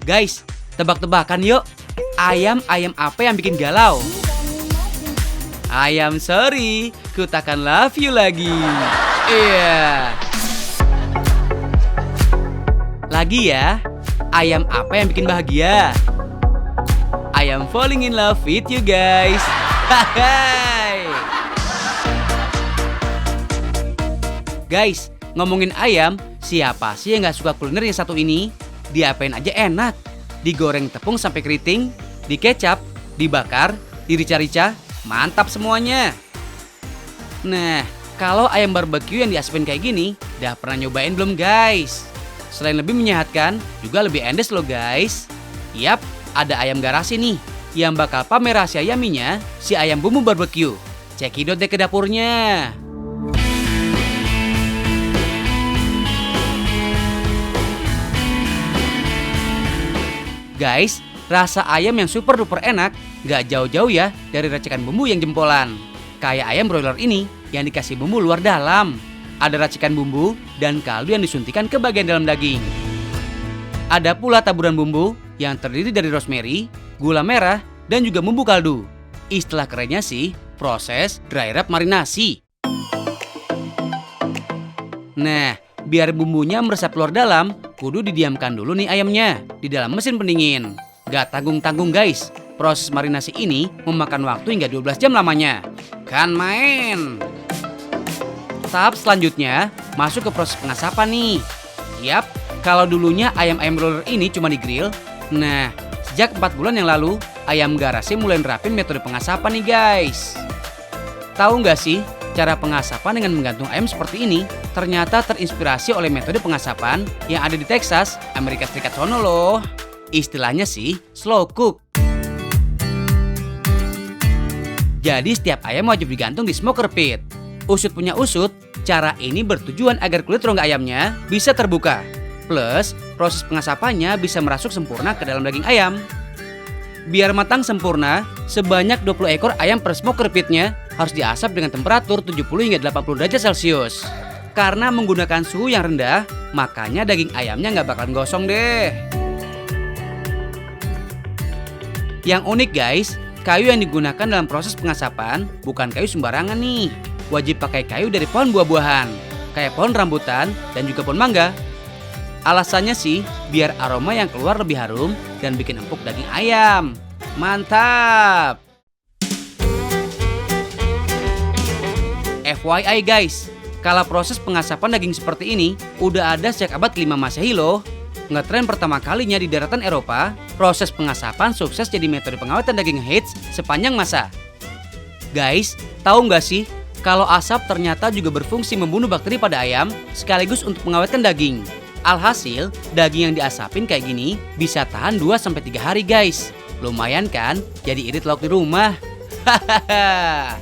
Guys, tebak-tebakan yuk. Ayam apa yang bikin galau? Ayam sorry, ku takkan love you lagi. Iya. Lagi ya. Ayam apa yang bikin bahagia? I am falling in love with you guys. Hai. Guys, ngomongin ayam, siapa sih yang gak suka kuliner yang satu ini? Diapain aja enak. Digoreng tepung sampai keriting, dikecap, dibakar, dirica-rica, mantap semuanya. Nah, kalau ayam barbeque yang diasapin kayak gini, udah pernah nyobain belum guys? Selain lebih menyehatkan, juga lebih endes loh guys. Yap, ada ayam garasi nih, yang bakal pamer rahasia yummy-nya si ayam bumbu barbeque. Cekidot deh ke dapurnya. Guys, rasa ayam yang super duper enak gak jauh-jauh ya dari racikan bumbu yang jempolan. Kayak ayam broiler ini yang dikasih bumbu luar dalam. Ada racikan bumbu dan kaldu yang disuntikan ke bagian dalam daging. Ada pula taburan bumbu yang terdiri dari rosemary, gula merah, dan juga bumbu kaldu. Istilah kerennya sih, proses dry rub marinasi. Nah, biar bumbunya meresap keluar dalam, kudu didiamkan dulu nih ayamnya di dalam mesin pendingin. Gak tanggung-tanggung guys, proses marinasi ini memakan waktu hingga 12 jam lamanya. Kan main. Tahap selanjutnya, masuk ke proses pengasapan nih. Yap, kalau dulunya ayam-ayam broiler ini cuma di-grill. Nah, sejak 4 bulan yang lalu, ayam garasi mulai nerapin metode pengasapan nih guys. Tahu nggak sih, cara pengasapan dengan menggantung ayam seperti ini ternyata terinspirasi oleh metode pengasapan yang ada di Texas, Amerika Serikat sono loh. Istilahnya sih, slow cook. Jadi setiap ayam wajib digantung di smoker pit. Usut punya usut, cara ini bertujuan agar kulit rongga ayamnya bisa terbuka. Plus, proses pengasapannya bisa merasuk sempurna ke dalam daging ayam. Biar matang sempurna, sebanyak 20 ekor ayam per smoker pitnya harus diasap dengan temperatur 70 hingga 80 derajat Celcius. Karena menggunakan suhu yang rendah, makanya daging ayamnya nggak bakalan gosong deh. Yang unik guys, kayu yang digunakan dalam proses pengasapan bukan kayu sembarangan nih. Wajib pakai kayu dari pohon buah-buahan, kayak pohon rambutan dan juga pohon mangga. Alasannya sih, biar aroma yang keluar lebih harum dan bikin empuk daging ayam. Mantap! FYI guys, kalau proses pengasapan daging seperti ini udah ada sejak abad ke-5 Masehi loh. Ngetren pertama kalinya di daratan Eropa, proses pengasapan sukses jadi metode pengawatan daging aged sepanjang masa. Guys, tahu nggak sih kalau asap ternyata juga berfungsi membunuh bakteri pada ayam sekaligus untuk mengawetkan daging. Alhasil, daging yang diasapin kayak gini bisa tahan 2-3 hari guys. Lumayan kan? Jadi irit lauk di rumah. Hahaha.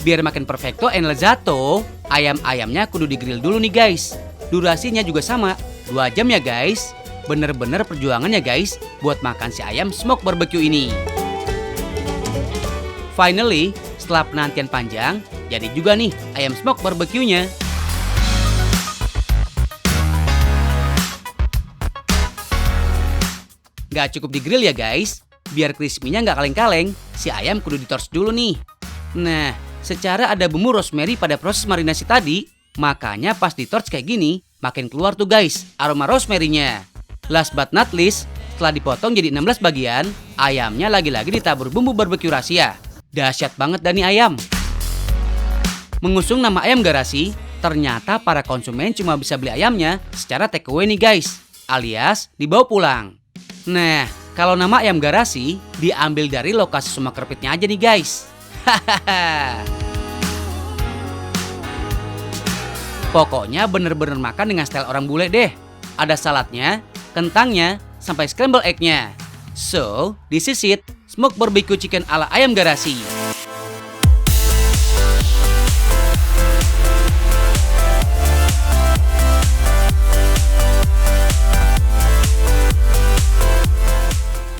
Biar makin perfecto and lezzato, ayam-ayamnya kudu di-grill dulu nih guys. Durasinya juga sama, 2 jam ya guys. Bener-bener perjuangan ya guys buat makan si ayam smoke barbecue ini. Finally, setelah penantian panjang, jadi juga nih ayam smoke barbecue-nya. Gak cukup di grill ya guys, biar crispy-nya gak kaleng-kaleng, si ayam kudu ditorch dulu nih. Nah, secara ada bumbu rosemary pada proses marinasi tadi, makanya pas ditorch kayak gini, makin keluar tuh guys aroma rosemary-nya. Last but not least, setelah dipotong jadi 16 bagian, ayamnya lagi-lagi ditabur bumbu barbeque rahasia. Dahsyat banget Dani ayam. Mengusung nama ayam garasi, ternyata para konsumen cuma bisa beli ayamnya secara take away nih guys, alias dibawa pulang. Nah, kalau nama ayam garasi diambil dari lokasi smoker pitnya aja nih guys. Hahaha. Pokoknya bener-bener makan dengan style orang bule deh. Ada saladnya, kentangnya, sampai scramble egg-nya. So, this is it, smoke barbecue chicken ala ayam garasi.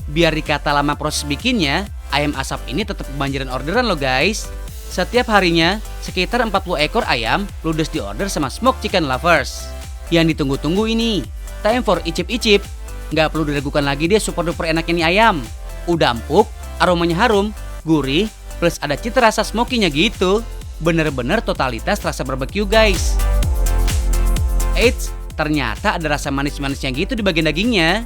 Biar dikata lama proses bikinnya, ayam asap ini tetap kebanjiran orderan loh guys. Setiap harinya, sekitar 40 ekor ayam ludes diorder sama smoke chicken lovers. Yang ditunggu-tunggu ini, time for icip-icip. Nggak perlu diragukan lagi deh super duper enaknya nih ayam. Udah empuk, aromanya harum, gurih, plus ada cita rasa smoky-nya gitu. Bener-bener totalitas rasa barbecue guys. Eits, ternyata ada rasa manis-manisnya gitu di bagian dagingnya.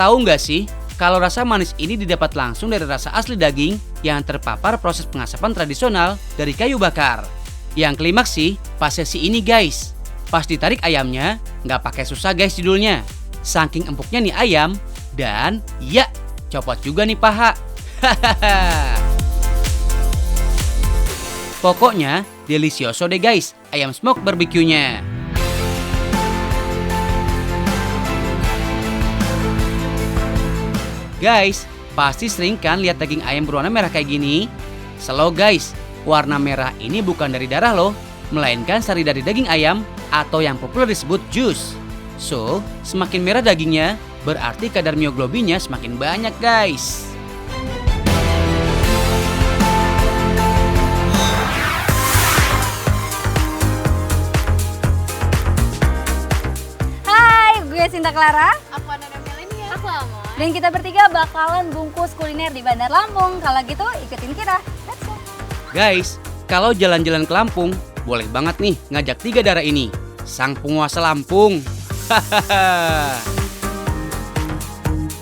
Tahu nggak sih, kalau rasa manis ini didapat langsung dari rasa asli daging yang terpapar proses pengasapan tradisional dari kayu bakar. Yang klimaks sih pas sesi ini guys. Pas ditarik ayamnya, nggak pakai susah guys judulnya. Saking empuknya nih ayam, dan ya, copot juga nih paha. Pokoknya, delicioso deh guys, ayam smoke barbecue-nya. Guys, pasti sering kan lihat daging ayam berwarna merah kayak gini? Slow guys, warna merah ini bukan dari darah loh, melainkan sari dari daging ayam atau yang populer disebut jus. So, semakin merah dagingnya, berarti kadar mioglobinnya semakin banyak guys. Hai, gue Sinta Clara. Aku Nana Melania. Aku Amon. Dan kita bertiga bakalan bungkus kuliner di Bandar Lampung. Kalau gitu ikutin kita. Let's go. Guys, kalau jalan-jalan ke Lampung, boleh banget nih ngajak 3 darah ini. Sang penguasa Lampung.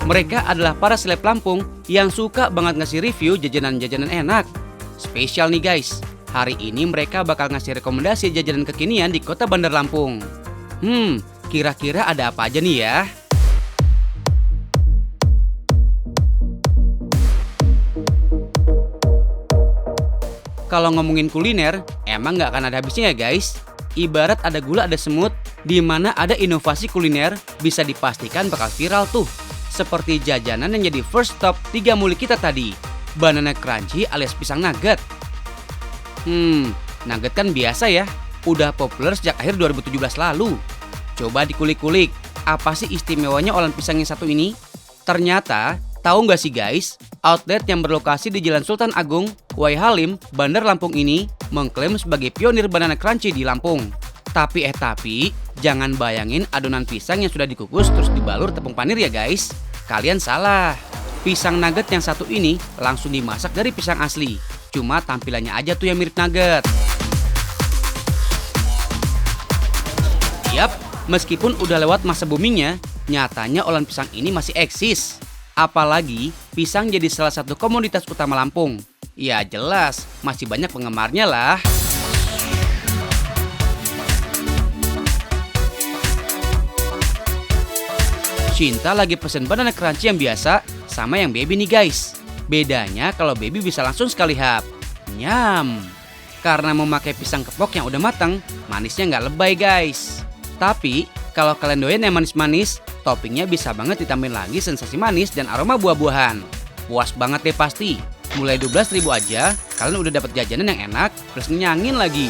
Mereka adalah para seleb Lampung yang suka banget ngasih review jajanan-jajanan enak. Spesial nih guys, hari ini mereka bakal ngasih rekomendasi jajanan kekinian di kota Bandar Lampung. Kira-kira ada apa aja nih ya? Kalau ngomongin kuliner, emang nggak akan ada habisnya ya guys. Ibarat ada gula ada semut, di mana ada inovasi kuliner bisa dipastikan bakal viral tuh. Seperti jajanan yang jadi first stop 3 mulik kita tadi, banana crunchy alias pisang nugget. Nugget kan biasa ya, udah populer sejak akhir 2017 lalu. Coba dikulik-kulik, apa sih istimewanya olahan pisang yang satu ini? Ternyata, tahu nggak sih guys, outlet yang berlokasi di Jalan Sultan Agung, Wai Halim, Bandar Lampung ini mengklaim sebagai pionir banana crunchy di Lampung. Tapi jangan bayangin adonan pisang yang sudah dikukus terus dibalur tepung panir ya guys. Kalian salah. Pisang nugget yang satu ini langsung dimasak dari pisang asli. Cuma tampilannya aja tuh yang mirip nugget. Yap, meskipun udah lewat masa boomingnya, nyatanya olahan pisang ini masih eksis. Apalagi pisang jadi salah satu komoditas utama Lampung. Ya jelas, masih banyak penggemarnya lah. Cinta lagi pesen banana crunchy yang biasa sama yang baby nih guys. Bedanya kalau baby bisa langsung sekali hap. Nyam. Karena memakai pisang kepok yang udah matang, manisnya nggak lebay guys. Tapi kalau kalian doyan yang manis-manis, toppingnya bisa banget ditambahin lagi sensasi manis dan aroma buah-buahan. Puas banget deh pasti. Mulai 12.000 aja, kalian udah dapat jajanan yang enak, plus ngenyangin lagi.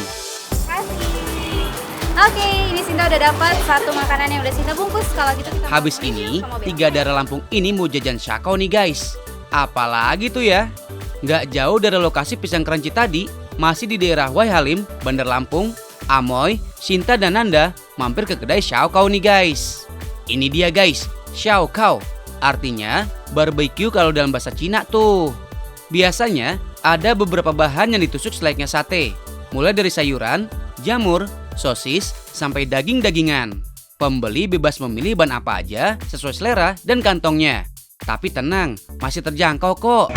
Oke, ini Sinta udah dapat satu makanan yang udah Sinta bungkus. Kalau gitu kita Habis ini, 3 darah Lampung ini mau jajan syakau nih guys. Apalagi tuh ya, nggak jauh dari lokasi pisang crunchy tadi, masih di daerah Wai Halim, Bandar Lampung, Amoy, Sinta dan Nanda mampir ke kedai syakau nih guys. Ini dia guys, syakau. Artinya barbecue kalau dalam bahasa Cina tuh. Biasanya ada beberapa bahan yang ditusuk selayaknya sate, mulai dari sayuran, jamur, sosis, sampai daging-dagingan. Pembeli bebas memilih bahan apa aja sesuai selera dan kantongnya. Tapi tenang, masih terjangkau kok.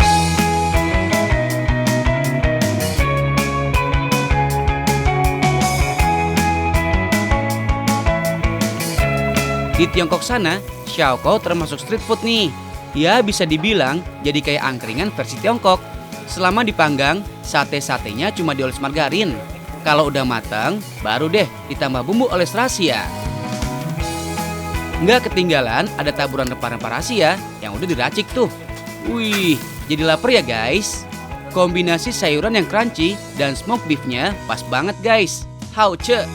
Di Tiongkok sana, syakau termasuk street food nih. Ya bisa dibilang jadi kayak angkringan versi Tiongkok. Selama dipanggang, sate-satenya cuma dioles margarin. Kalau udah matang, baru deh ditambah bumbu oles rahasia. Nggak ketinggalan ada taburan rempah-rempah rahasia yang udah diracik tuh. Wih, jadi lapar ya guys. Kombinasi sayuran yang crunchy dan smoked beefnya pas banget guys. Hauce.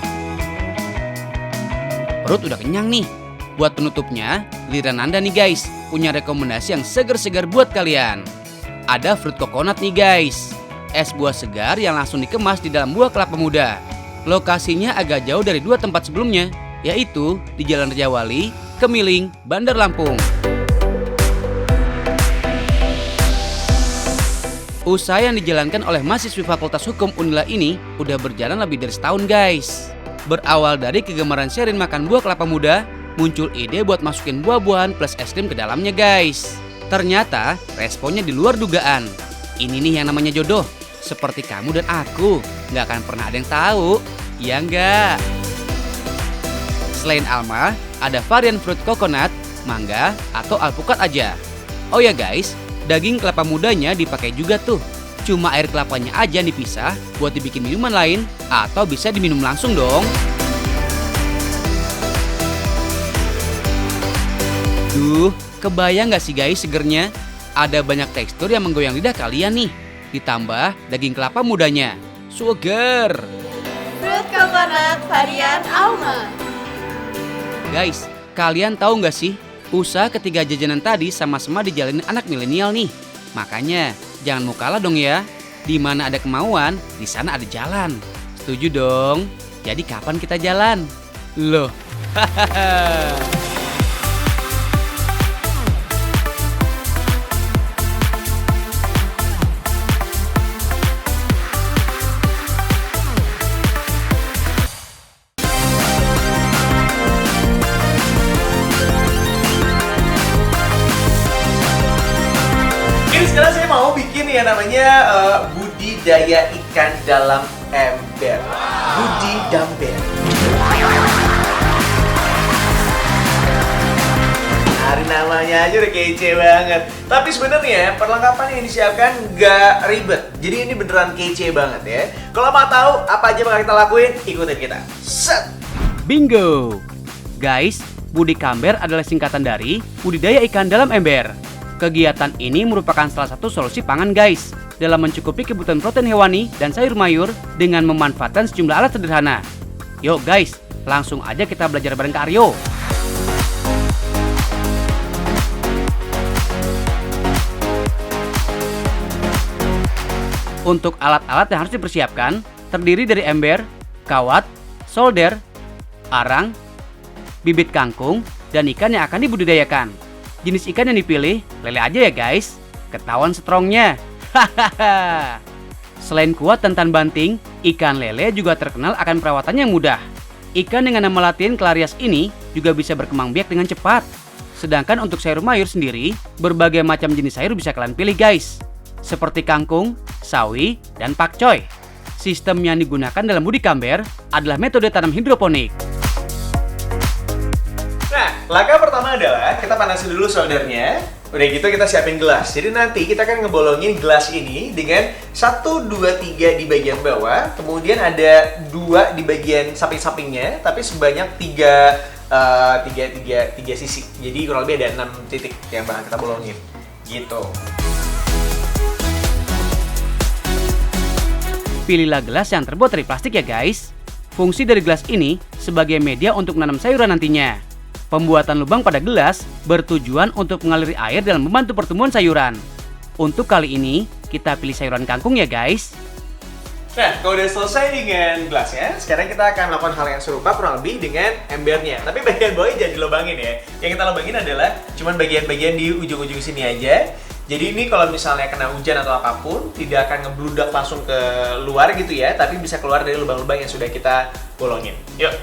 Perut udah kenyang nih. Buat penutupnya, giliran Anda nih guys, punya rekomendasi yang segar-segar buat kalian. Ada fruit coconut nih guys. Es buah segar yang langsung dikemas di dalam buah kelapa muda. Lokasinya agak jauh dari 2 tempat sebelumnya, yaitu di Jalan Rajawali, Kemiling, Bandar Lampung. Usaha yang dijalankan oleh mahasiswi Fakultas Hukum Unila ini udah berjalan lebih dari setahun guys. Berawal dari kegemaran Sherin makan buah kelapa muda, muncul ide buat masukin buah-buahan plus es krim ke dalamnya guys. Ternyata responnya di luar dugaan. Ini nih yang namanya jodoh. Seperti kamu dan aku, nggak akan pernah ada yang tahu, ya nggak? Selain Alma, ada varian fruit coconut, mangga, atau alpukat aja. Oh ya guys, daging kelapa mudanya dipakai juga tuh. Cuma air kelapanya aja yang dipisah buat dibikin minuman lain atau bisa diminum langsung dong. Duh, kebayang nggak sih guys segernya? Ada banyak tekstur yang menggoyang lidah kalian nih. Ditambah daging kelapa mudanya. Sugar. Fruit coconut varian almond. Guys, kalian tahu nggak sih? Usaha ketiga jajanan tadi sama-sama dijalanin anak milenial nih. Makanya, jangan mau kalah dong ya. Di mana ada kemauan, di sana ada jalan. Setuju dong? Jadi kapan kita jalan? Loh, hahaha. Ini sekarang saya mau bikin yang namanya budidaya ikan dalam ember. Budidamber. Hari namanya aja udah kece banget. Tapi sebenarnya perlengkapan yang disiapkan nggak ribet. Jadi ini beneran kece banget ya. Kalau mau tahu apa aja bakal kita lakuin, ikutin kita. Set. Bingo! Guys, Budidamber adalah singkatan dari budidaya ikan dalam ember. Kegiatan ini merupakan salah satu solusi pangan guys dalam mencukupi kebutuhan protein hewani dan sayur mayur dengan memanfaatkan sejumlah alat sederhana. Yuk guys, langsung aja kita belajar bareng Kak Aryo. Untuk alat-alat yang harus dipersiapkan terdiri dari ember, kawat, solder, arang, bibit kangkung, dan ikan yang akan dibudidayakan. Jenis ikan yang dipilih, lele aja ya guys. Ketahuan strongnya. Hahaha. Selain kuat dan tahan banting, ikan lele juga terkenal akan perawatannya yang mudah. Ikan dengan nama latin Clarias ini juga bisa berkembang biak dengan cepat. Sedangkan untuk sayur mayur sendiri, berbagai macam jenis sayur bisa kalian pilih guys. Seperti kangkung, sawi, dan pakcoy. Sistem yang digunakan dalam Budidamber adalah metode tanam hidroponik. Nah, langkah pertama adalah kita panasin dulu soldernya. Udah gitu kita siapin gelas. Jadi nanti kita akan ngebolongin gelas ini dengan 1, 2, 3 di bagian bawah. Kemudian ada 2 di bagian samping-sampingnya. Tapi sebanyak 3 sisi. Jadi kurang lebih ada 6 titik yang bakal kita bolongin. Gitu. Pilihlah gelas yang terbuat dari plastik ya guys. Fungsi dari gelas ini sebagai media untuk menanam sayuran nantinya. Pembuatan lubang pada gelas bertujuan untuk mengaliri air dalam membantu pertumbuhan sayuran. Untuk kali ini, kita pilih sayuran kangkung ya guys. Nah, kalau udah selesai dengan gelasnya, sekarang kita akan melakukan hal yang serupa kurang lebih dengan embernya. Tapi bagian bawahnya jangan dilubangin ya. Yang kita lubangin adalah cuman bagian-bagian di ujung-ujung sini aja. Jadi ini kalau misalnya kena hujan atau apapun, tidak akan ngebludak langsung ke luar gitu ya, tapi bisa keluar dari lubang-lubang yang sudah kita bolongin. Yuk!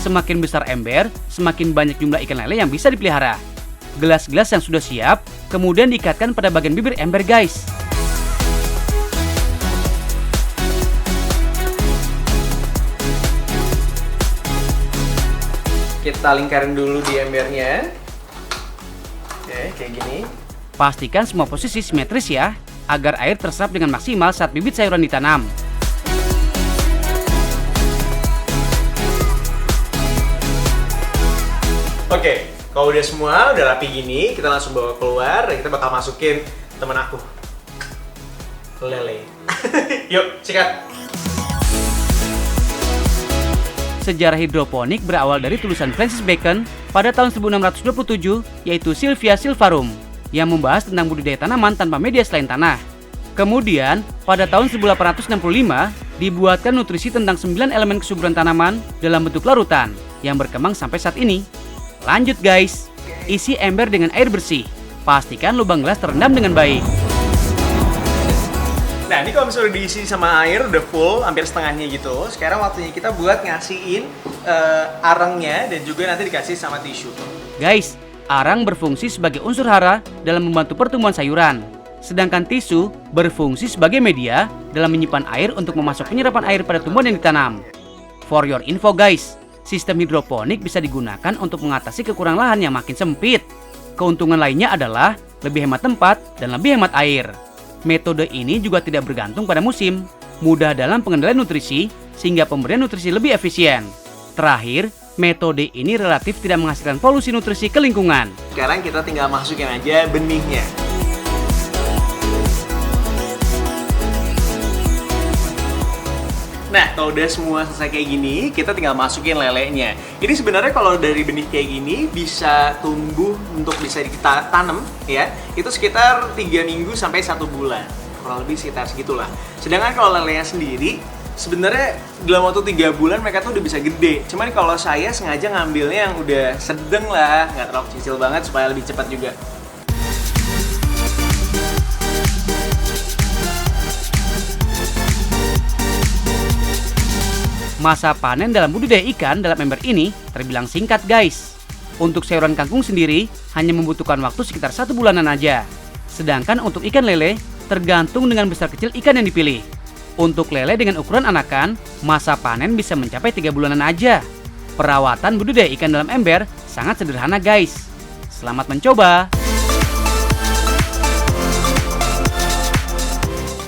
Semakin besar ember, semakin banyak jumlah ikan lele yang bisa dipelihara. Gelas-gelas yang sudah siap, kemudian diikatkan pada bagian bibir ember guys. Kita lingkarin dulu di embernya. Oke, kayak gini. Pastikan semua posisi simetris ya, agar air terserap dengan maksimal saat bibit sayuran ditanam. Oke, kalau udah semua, udah rapi gini, kita langsung bawa keluar dan kita bakal masukin temen aku. Lele. Yuk, sikat. Sejarah hidroponik berawal dari tulisan Francis Bacon pada tahun 1627, yaitu Sylvia Sylvarum, yang membahas tentang budidaya tanaman tanpa media selain tanah. Kemudian, pada tahun 1865, dibuatkan nutrisi tentang 9 elemen kesuburan tanaman dalam bentuk larutan, yang berkembang sampai saat ini. Lanjut guys, isi ember dengan air bersih. Pastikan lubang gelas terendam dengan baik. Nah, ini kalau misalnya udah diisi sama air, udah full, hampir setengahnya gitu. Sekarang waktunya kita buat ngasihin arangnya dan juga nanti dikasih sama tisu. Guys, arang berfungsi sebagai unsur hara dalam membantu pertumbuhan sayuran. Sedangkan tisu berfungsi sebagai media dalam menyimpan air untuk memasok penyerapan air pada tumbuhan yang ditanam. For your info guys, sistem hidroponik bisa digunakan untuk mengatasi kekurangan lahan yang makin sempit. Keuntungan lainnya adalah lebih hemat tempat dan lebih hemat air. Metode ini juga tidak bergantung pada musim, mudah dalam pengendalian nutrisi, sehingga pemberian nutrisi lebih efisien. Terakhir, metode ini relatif tidak menghasilkan polusi nutrisi ke lingkungan. Sekarang kita tinggal masukin aja benihnya. Nah, kalau udah semua selesai kayak gini, kita tinggal masukin lelenya. Ini sebenarnya kalau dari benih kayak gini bisa tumbuh untuk bisa kita tanam ya. Itu sekitar 3 minggu sampai 1 bulan. Kurang lebih sekitar segitulah. Sedangkan kalau lelenya sendiri sebenarnya dalam waktu 3 bulan mereka tuh udah bisa gede. Cuman kalau saya sengaja ngambilnya yang udah sedang lah, nggak terlalu kecil banget supaya lebih cepat juga. Masa panen dalam budidaya ikan dalam ember ini terbilang singkat guys. Untuk sayuran kangkung sendiri hanya membutuhkan waktu sekitar 1 bulanan aja. Sedangkan untuk ikan lele tergantung dengan besar kecil ikan yang dipilih. Untuk lele dengan ukuran anakan, masa panen bisa mencapai 3 bulanan aja. Perawatan budidaya ikan dalam ember sangat sederhana guys. Selamat mencoba.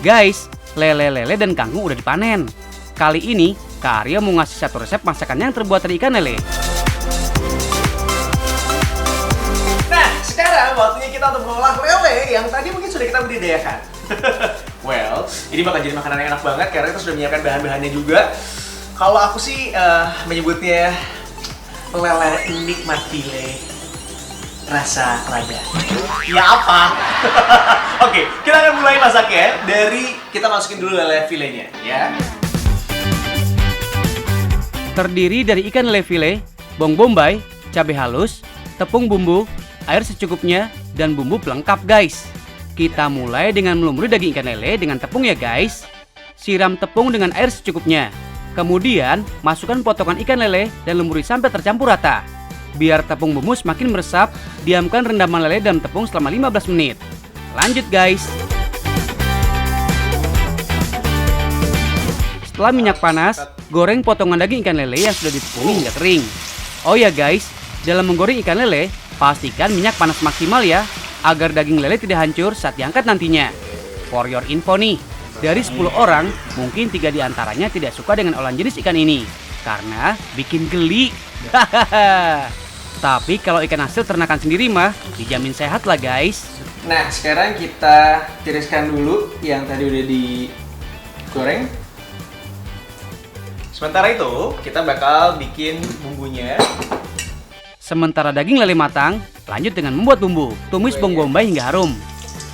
Guys, lele-lele dan kangkung udah dipanen. Kali ini Kak Aryo mau ngasih satu resep masakan yang terbuat dari ikan lele. Nah, sekarang waktunya kita untuk mengolah lele yang tadi mungkin sudah kita budidayakan. Well, ini bakal jadi makanan yang enak banget karena kita sudah menyiapkan bahan-bahannya juga. Kalau aku sih menyebutnya lele nikmat file rasa lada. Ya apa? Oke, kita akan mulai masaknya dari kita masukin dulu lele filenya ya. Terdiri dari ikan lele file, bawang bombay, cabai halus, tepung bumbu, air secukupnya, dan bumbu pelengkap guys. Kita mulai dengan melumuri daging ikan lele dengan tepung ya guys. Siram tepung dengan air secukupnya. Kemudian, masukkan potongan ikan lele dan lumuri sampai tercampur rata. Biar tepung bumbu semakin meresap, diamkan rendaman lele dalam tepung selama 15 menit. Lanjut guys. Setelah minyak panas, goreng potongan daging ikan lele yang sudah ditepung hingga kering. Oh ya guys, dalam menggoreng ikan lele, pastikan minyak panas maksimal ya, agar daging lele tidak hancur saat diangkat nantinya. For your info nih, dari 10 orang, mungkin 3 diantaranya tidak suka dengan olahan jenis ikan ini, karena bikin geli. Tapi kalau ikan hasil ternakan sendiri mah, dijamin sehat lah guys. Nah, sekarang kita tiriskan dulu yang tadi udah digoreng. Sementara itu, kita bakal bikin bumbunya. Sementara daging lele matang, lanjut dengan membuat bumbu. Tumis bawang bombay hingga harum.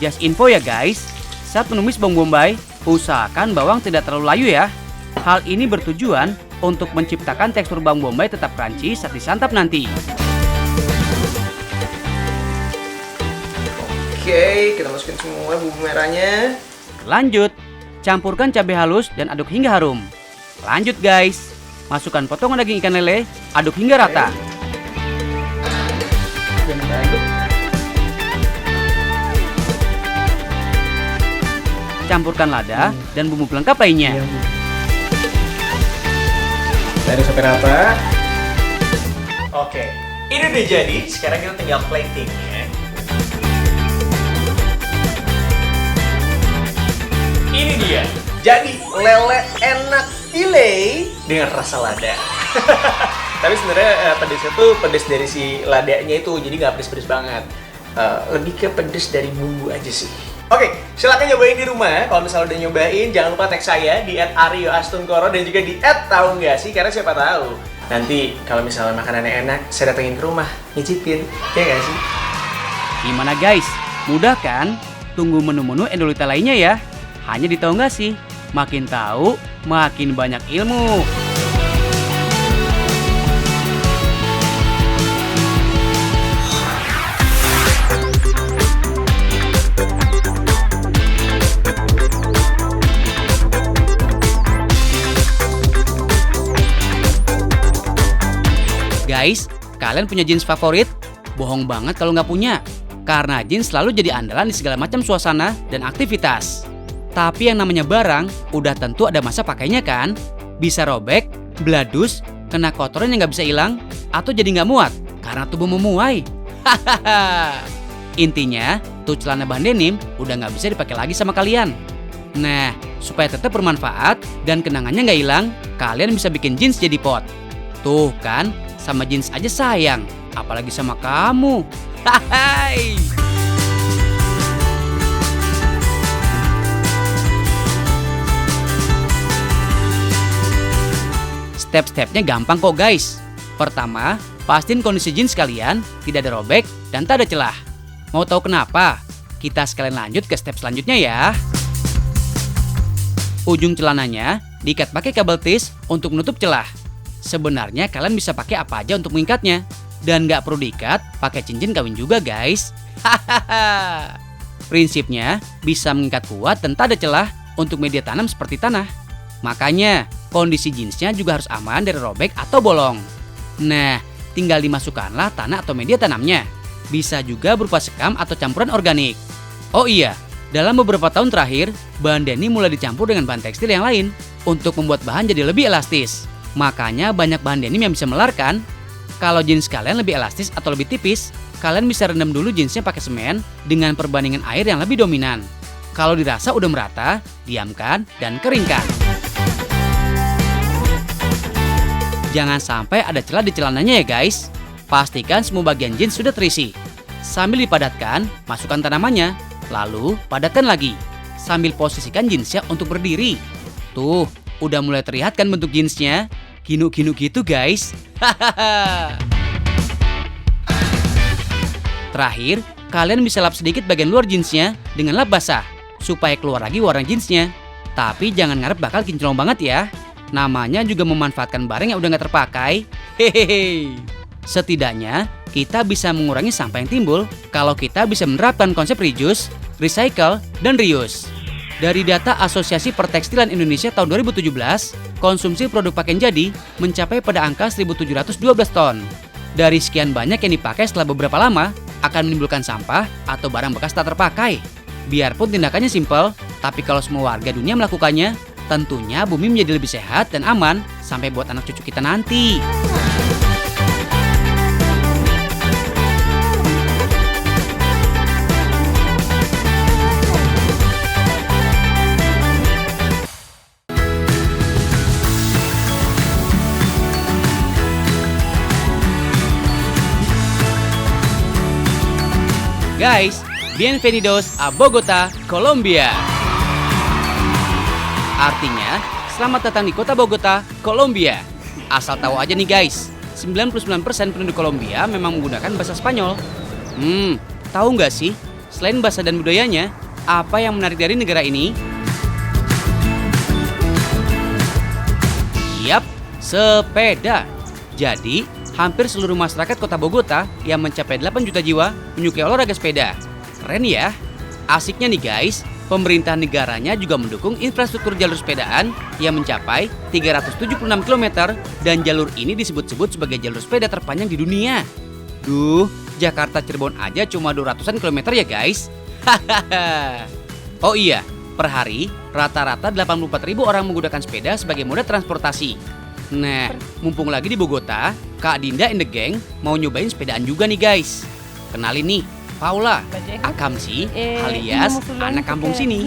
Just info ya guys, saat menumis bawang bombay, usahakan bawang tidak terlalu layu ya. Hal ini bertujuan untuk menciptakan tekstur bawang bombay tetap crunchy saat disantap nanti. Oke, kita masukin semua bumbu merahnya. Lanjut, campurkan cabai halus dan aduk hingga harum. Lanjut guys, masukkan potongan daging ikan lele, aduk hingga rata. Campurkan lada dan bumbu pelengkap lainnya. Aduk sampai rata. Oke, ini udah jadi. Sekarang kita tinggal plating ya. Ini dia. Jadi lele enak file dengan rasa lada. Tapi sebenarnya pedesnya tuh pedes dari si ladanya itu, jadi nggak pedes-pedes banget. Lebih ke pedes dari bumbu aja sih. Oke, silakan nyobain di rumah. Kalau misalnya udah nyobain, jangan lupa tag saya di @aryoastungkoro dan juga di @tahu-nggak-sih, karena siapa tahu nanti kalau misalnya makanannya enak, saya datengin ke rumah nyicipin, ya nggak sih? Gimana guys? Mudah kan? Tunggu menu-menu Endolita lainnya ya. Hanya di Tahu Nggak Sih? Makin tahu, makin banyak ilmu. Guys, kalian punya jeans favorit? Bohong banget kalau nggak punya. Karena jeans selalu jadi andalan di segala macam suasana dan aktivitas. Tapi yang namanya barang, udah tentu ada masa pakainya kan? Bisa robek, beladus, kena kotoran yang nggak bisa hilang, atau jadi nggak muat karena tubuh memuai. Hahaha. Intinya, tuh celana bahan denim udah nggak bisa dipakai lagi sama kalian. Nah, supaya tetap bermanfaat dan kenangannya nggak hilang, kalian bisa bikin jeans jadi pot. Tuh kan, sama jeans aja sayang, apalagi sama kamu. Hai. Step-stepnya gampang kok guys. Pertama, pastiin kondisi jeans kalian tidak ada robek dan tak ada celah. Mau tahu kenapa? Kita sekalian lanjut ke step selanjutnya ya. Ujung celananya diikat pakai kabel tis untuk menutup celah. Sebenarnya kalian bisa pakai apa aja untuk mengikatnya. Dan nggak perlu diikat pakai cincin kawin juga guys. Hahaha. Prinsipnya bisa mengikat kuat dan tak ada celah untuk media tanam seperti tanah. Makanya kondisi jeansnya juga harus aman dari robek atau bolong. Nah, tinggal dimasukkanlah tanah atau media tanamnya. Bisa juga berupa sekam atau campuran organik. Oh iya, dalam beberapa tahun terakhir, bahan denim mulai dicampur dengan bahan tekstil yang lain untuk membuat bahan jadi lebih elastis. Makanya banyak bahan denim yang bisa melar kan? Kalau jeans kalian lebih elastis atau lebih tipis, kalian bisa rendam dulu jeansnya pakai semen dengan perbandingan air yang lebih dominan. Kalau dirasa udah merata, diamkan dan keringkan. Jangan sampai ada celah di celananya ya guys. Pastikan semua bagian jeans sudah terisi. Sambil dipadatkan, masukkan tanamannya. Lalu, padatkan lagi. Sambil posisikan jeansnya untuk berdiri. Tuh, udah mulai terlihat kan bentuk jeansnya? Ginu-ginu gitu guys. Hahaha. Terakhir, kalian bisa lap sedikit bagian luar jeansnya dengan lap basah. Supaya keluar lagi warna jeansnya. Tapi jangan ngarep bakal kinclong banget ya. Namanya juga memanfaatkan barang yang udah nggak terpakai. Hehehe. Setidaknya, kita bisa mengurangi sampah yang timbul kalau kita bisa menerapkan konsep reuse, recycle, dan reuse. Dari data Asosiasi Pertekstilan Indonesia tahun 2017, konsumsi produk pakaian jadi mencapai pada angka 1.712 ton. Dari sekian banyak yang dipakai setelah beberapa lama, akan menimbulkan sampah atau barang bekas tak terpakai. Biarpun tindakannya simpel, tapi kalau semua warga dunia melakukannya, tentunya bumi menjadi lebih sehat dan aman sampai buat anak cucu kita nanti. Guys, bienvenidos a Bogota, Colombia. Artinya, selamat datang di kota Bogota, Colombia. Asal tahu aja nih guys, 99% penduduk Kolombia memang menggunakan bahasa Spanyol. Tahu nggak sih, selain bahasa dan budayanya, apa yang menarik dari negara ini? Yap, sepeda. Jadi, hampir seluruh masyarakat kota Bogota yang mencapai 8 juta jiwa menyukai olahraga sepeda. Keren ya? Asiknya nih guys, pemerintah negaranya juga mendukung infrastruktur jalur sepedaan yang mencapai 376 km dan jalur ini disebut-sebut sebagai jalur sepeda terpanjang di dunia. Duh, Jakarta Cirebon aja cuma 200-an kilometer ya guys. Hahaha. Oh iya, per hari rata-rata 84.000 orang menggunakan sepeda sebagai moda transportasi. Nah, mumpung lagi di Bogota, Kak Dinda and the Gang mau nyobain sepedaan juga nih guys. Kenalin nih, Paula, Akamsi, alias anak kampung sini.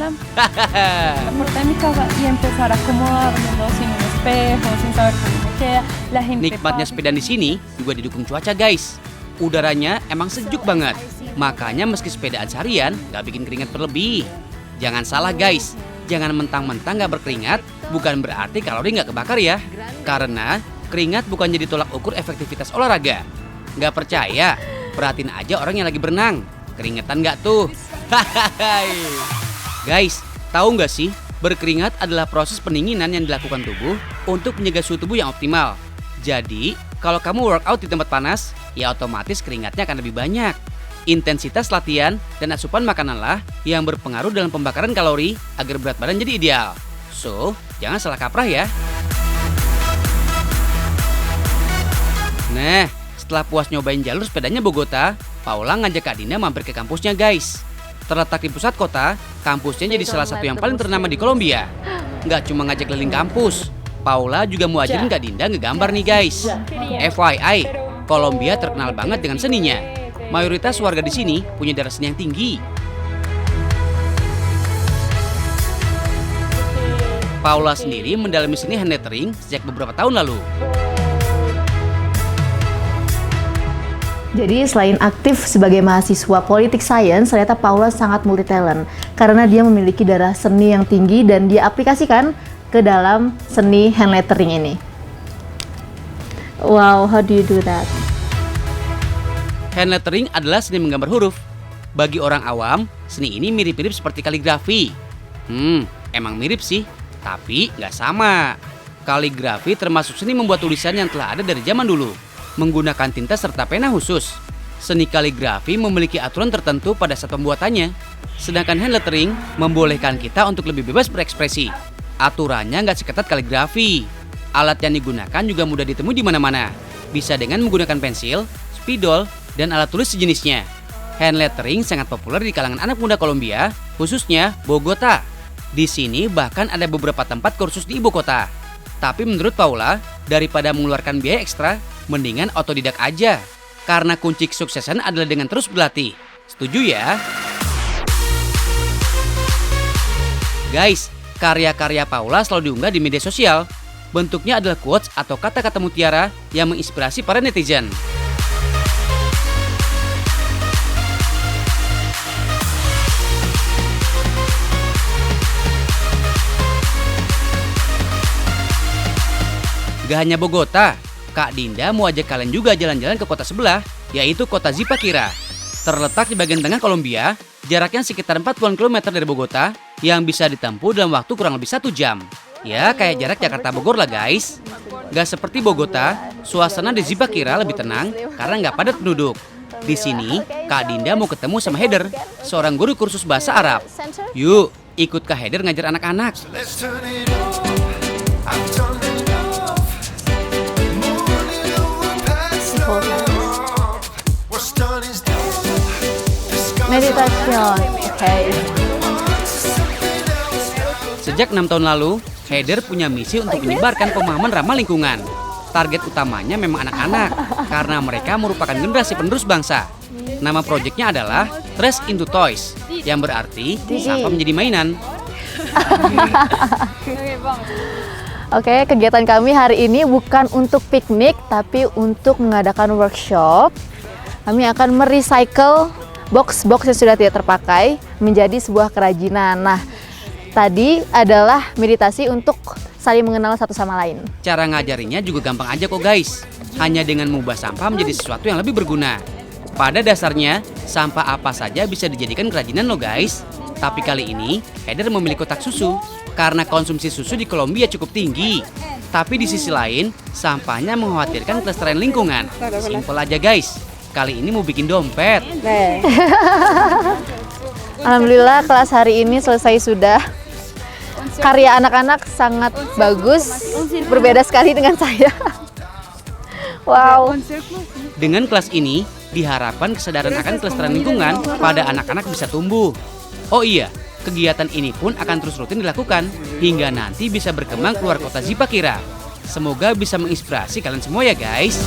Nikmatnya sepedaan di sini juga didukung cuaca guys. Udaranya emang sejuk banget. Makanya meski sepedaan seharian, gak bikin keringat berlebih. Jangan salah guys, jangan mentang-mentang gak berkeringat, bukan berarti kalori nggak kebakar ya. Karena keringat bukan jadi tolak ukur efektivitas olahraga. Nggak percaya? Perhatiin aja orang yang lagi berenang. Keringetan nggak tuh? Guys, tahu nggak sih? Berkeringat adalah proses pendinginan yang dilakukan tubuh untuk menjaga suhu tubuh yang optimal. Jadi, kalau kamu workout di tempat panas, ya otomatis keringatnya akan lebih banyak. Intensitas latihan dan asupan makananlah yang berpengaruh dalam pembakaran kalori agar berat badan jadi ideal. So, jangan salah kaprah ya. Nah, Setelah puas nyobain jalur sepedanya Bogota, Paula ngajak Kak Dinda mampir ke kampusnya guys. Terletak di pusat kota, kampusnya jadi salah satu yang paling ternama di Kolombia. Nggak cuma ngajak keliling kampus, Paula juga mau ajarin Kak Dinda ngegambar nih guys. FYI, Kolombia terkenal banget dengan seninya. Mayoritas warga di sini punya darah seni yang tinggi. Paula sendiri mendalami seni hand lettering sejak beberapa tahun lalu. Jadi selain aktif sebagai mahasiswa politik science, ternyata Paula sangat multi talent karena dia memiliki darah seni yang tinggi dan dia aplikasikan ke dalam seni hand lettering ini. Wow, how do you do that? Hand lettering adalah seni menggambar huruf. Bagi orang awam, seni ini mirip-mirip seperti kaligrafi. Emang mirip sih, tapi nggak sama. Kaligrafi termasuk seni membuat tulisan yang telah ada dari zaman dulu, menggunakan tinta serta pena khusus. Seni kaligrafi memiliki aturan tertentu pada saat pembuatannya, sedangkan hand lettering membolehkan kita untuk lebih bebas berekspresi. Aturannya nggak seketat kaligrafi. Alat yang digunakan juga mudah ditemui di mana-mana. Bisa dengan menggunakan pensil, spidol, dan alat tulis sejenisnya. Hand lettering sangat populer di kalangan anak muda Kolombia, khususnya Bogota. Di sini bahkan ada beberapa tempat kursus di ibu kota. Tapi menurut Paula, daripada mengeluarkan biaya ekstra, mendingan otodidak aja. Karena kunci kesuksesan adalah dengan terus berlatih. Setuju ya? Guys, karya-karya Paula selalu diunggah di media sosial. Bentuknya adalah quotes atau kata-kata mutiara yang menginspirasi para netizen. Gak hanya Bogota, Kak Dinda mau ajak kalian juga jalan-jalan ke kota sebelah, yaitu kota Zipaquirá. Terletak di bagian tengah Kolombia, jaraknya sekitar 40 km dari Bogota, yang bisa ditempuh dalam waktu kurang lebih 1 jam. Ya, kayak jarak Jakarta Bogor lah guys. Gak seperti Bogota, suasana di Zipaquirá lebih tenang karena nggak padat penduduk. Di sini, Kak Dinda mau ketemu sama Heather, seorang guru kursus bahasa Arab. Yuk, ikut Kak Heather ngajar anak-anak. Meditation, oke. Sejak 6 tahun lalu, Heather punya misi untuk menyebarkan pemahaman ramah lingkungan. Target utamanya memang anak-anak, karena mereka merupakan generasi penerus bangsa. Nama proyeknya adalah Trash into Toys, yang berarti sampah menjadi mainan. Oke, kegiatan kami hari ini bukan untuk piknik, tapi untuk mengadakan workshop. Kami akan merecycle box-box yang sudah tidak terpakai menjadi sebuah kerajinan. Nah, tadi adalah meditasi untuk saling mengenal satu sama lain. Cara ngajarinya juga gampang aja kok guys. Hanya dengan mengubah sampah menjadi sesuatu yang lebih berguna. Pada dasarnya, sampah apa saja bisa dijadikan kerajinan loh guys. Tapi kali ini, Heather memilih kotak susu. Karena konsumsi susu di Kolombia cukup tinggi. Tapi di sisi lain, sampahnya mengkhawatirkan kelestarian lingkungan. Simpel aja guys. Kali ini mau bikin dompet. Alhamdulillah kelas hari ini selesai sudah. Karya anak-anak sangat bagus, berbeda sekali dengan saya. Wow. Dengan kelas ini, diharapkan kesadaran akan kelestarian lingkungan pada anak-anak bisa tumbuh. Oh iya, kegiatan ini pun akan terus rutin dilakukan hingga nanti bisa berkembang keluar kota Zipaquirá. Semoga bisa menginspirasi kalian semua ya guys.